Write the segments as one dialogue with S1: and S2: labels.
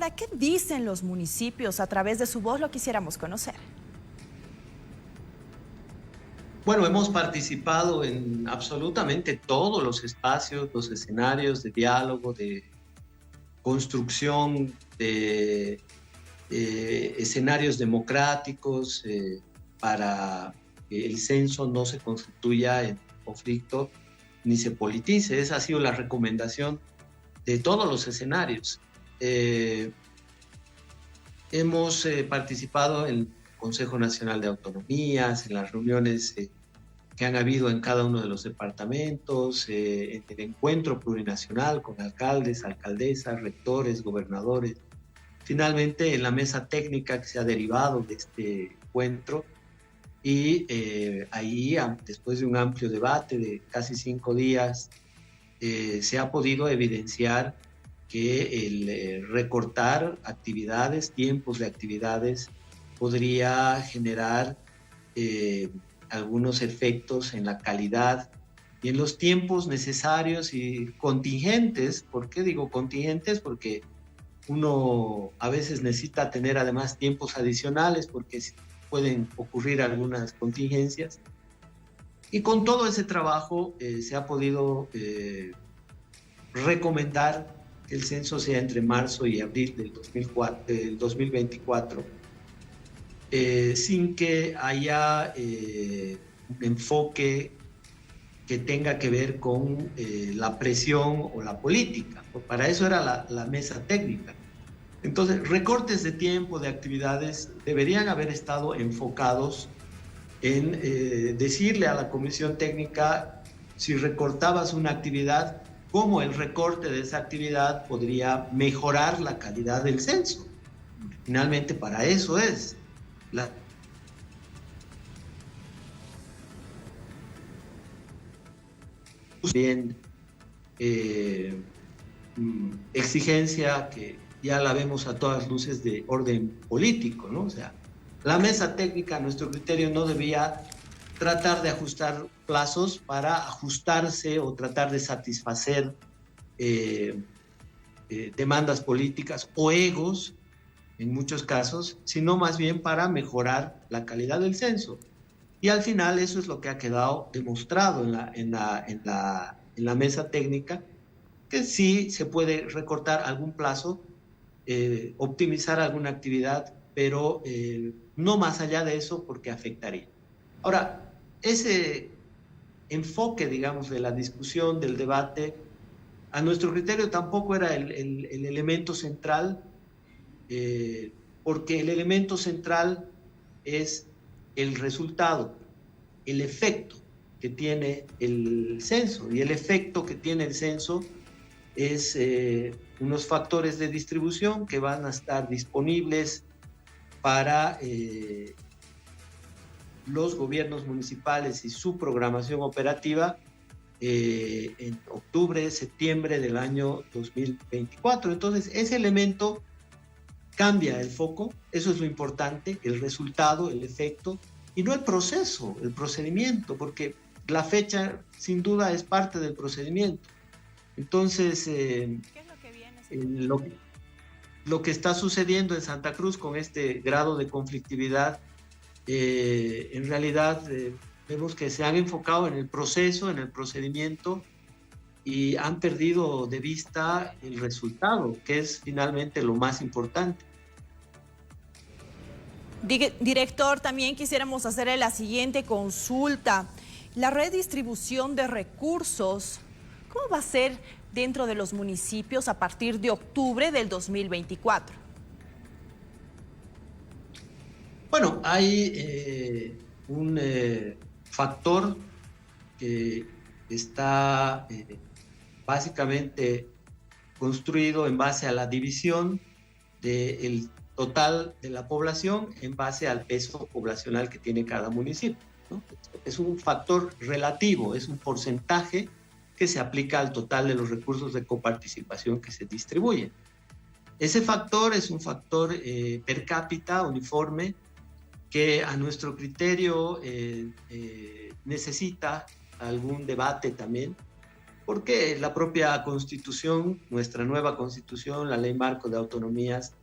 S1: Ahora, ¿qué dicen los municipios? A través de su voz lo quisiéramos conocer.
S2: Bueno, hemos participado en absolutamente todos los espacios, los escenarios de diálogo, de construcción, de escenarios democráticos para que el censo no se constituya en conflicto ni se politice. Esa ha sido la recomendación de todos los escenarios. Hemos participado en el Consejo Nacional de Autonomías, en las reuniones que han habido en cada uno de los departamentos, en el encuentro plurinacional con alcaldes, alcaldesas, rectores, gobernadores. Finalmente, en la mesa técnica que se ha derivado de este encuentro, y ahí, después de un amplio debate de casi 5 días, se ha podido evidenciar que el recortar actividades, tiempos de actividades, podría generar algunos efectos en la calidad y en los tiempos necesarios y contingentes. ¿Por qué digo contingentes? Porque uno a veces necesita tener además tiempos adicionales porque pueden ocurrir algunas contingencias. Y con todo ese trabajo se ha podido recomendar que el censo sea entre marzo y abril del 2024, sin que haya un enfoque que tenga que ver con la presión o la política. Para eso era la mesa técnica. Entonces, recortes de tiempo, de actividades, deberían haber estado enfocados en decirle a la comisión técnica, si recortabas una actividad, cómo el recorte de esa actividad podría mejorar la calidad del censo. Finalmente, para eso es la bien exigencia que ya la vemos a todas luces de orden político, ¿no? O sea, la mesa técnica, a nuestro criterio, no debía tratar de ajustar plazos para ajustarse o tratar de satisfacer demandas políticas o egos, en muchos casos, sino más bien para mejorar la calidad del censo. Y al final eso es lo que ha quedado demostrado en la mesa técnica, que sí se puede recortar algún plazo, optimizar alguna actividad, pero no más allá de eso porque afectaría. Ahora, ese enfoque, digamos, de la discusión, del debate, a nuestro criterio tampoco era el elemento central, porque el elemento central es el resultado, el efecto que tiene el censo, y el efecto que tiene el censo es unos factores de distribución que van a estar disponibles para los gobiernos municipales y su programación operativa en octubre, septiembre del año 2024. Entonces, ese elemento cambia el foco, eso es lo importante, el resultado, el efecto, y no el proceso, el procedimiento, porque la fecha sin duda es parte del procedimiento. Entonces, lo que está sucediendo en Santa Cruz con este grado de conflictividad, en realidad vemos que se han enfocado en el proceso, en el procedimiento, y han perdido de vista el resultado, que es finalmente lo más importante.
S1: Director, también quisiéramos hacerle la siguiente consulta. La redistribución de recursos, ¿cómo va a ser dentro de los municipios a partir de octubre del 2024?
S2: Bueno, hay un factor que está básicamente construido en base a la división del total de la población en base al peso poblacional que tiene cada municipio, ¿no? Es un factor relativo, es un porcentaje que se aplica al total de los recursos de coparticipación que se distribuyen. Ese factor es un factor per cápita uniforme que a nuestro criterio necesita algún debate también, Porque la propia Constitución, nuestra nueva Constitución, la Ley Marco de Autonomías,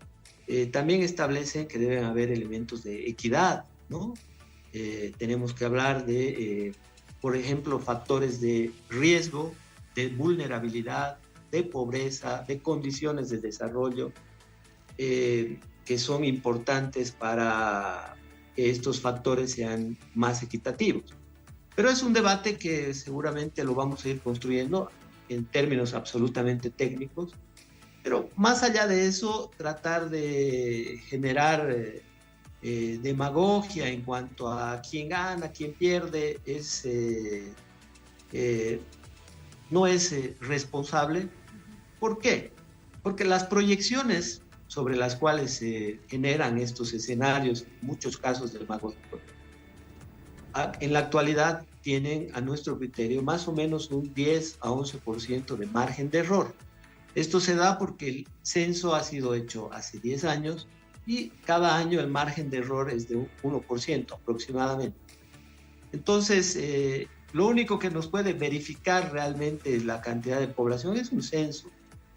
S2: también establecen que deben haber elementos de equidad, ¿no? Tenemos que hablar de, por ejemplo, factores de riesgo, de vulnerabilidad, de pobreza, de condiciones de desarrollo, que son importantes para que estos factores sean más equitativos. Pero es un debate que seguramente lo vamos a ir construyendo en términos absolutamente técnicos. Pero más allá de eso, tratar de generar demagogia en cuanto a quién gana, quién pierde, no es responsable. ¿Por qué? Porque las proyecciones sobre las cuales se generan estos escenarios, en muchos casos demagógicos, en la actualidad tienen a nuestro criterio más o menos un 10 a 11% de margen de error. Esto se da porque el censo ha sido hecho hace 10 años y cada año el margen de error es de un 1% aproximadamente. Entonces, lo único que nos puede verificar realmente la cantidad de población es un censo.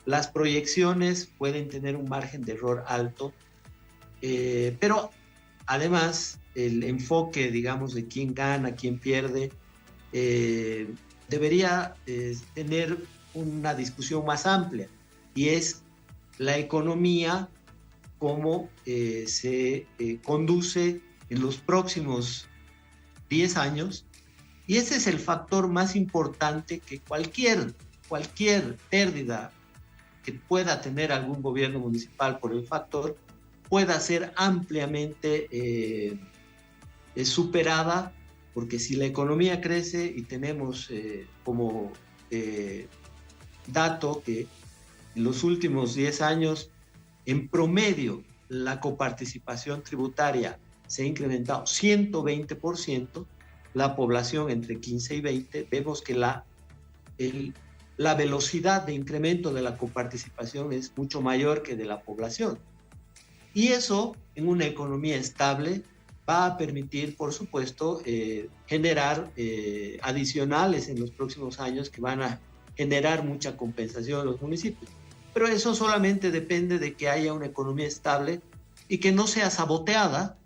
S2: Las proyecciones pueden tener un margen de error alto, pero además el enfoque, digamos, de quién gana, quién pierde, debería tener una discusión más amplia, y es la economía, cómo se conduce en los próximos 10 años, y ese es el factor más importante que cualquier pérdida que pueda tener algún gobierno municipal por el factor pueda ser ampliamente superada, porque si la economía crece y tenemos como dato que en los últimos 10 años, en promedio, la coparticipación tributaria se ha incrementado 120%, la población entre 15 y 20, vemos que la velocidad de incremento de la coparticipación es mucho mayor que de la población. Y eso, en una economía estable, va a permitir, por supuesto, generar adicionales en los próximos años que van a generar mucha compensación en los municipios. Pero eso solamente depende de que haya una economía estable y que no sea saboteada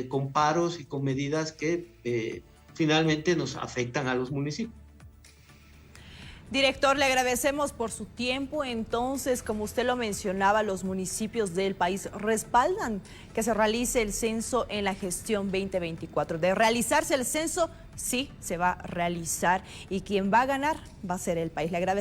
S2: con paros y con medidas que finalmente nos afectan a los municipios.
S1: Director, le agradecemos por su tiempo. Entonces, como usted lo mencionaba, los municipios del país respaldan que se realice el censo en la gestión 2024. De realizarse el censo, sí, se va a realizar, y quien va a ganar va a ser el país. Le agradecemos.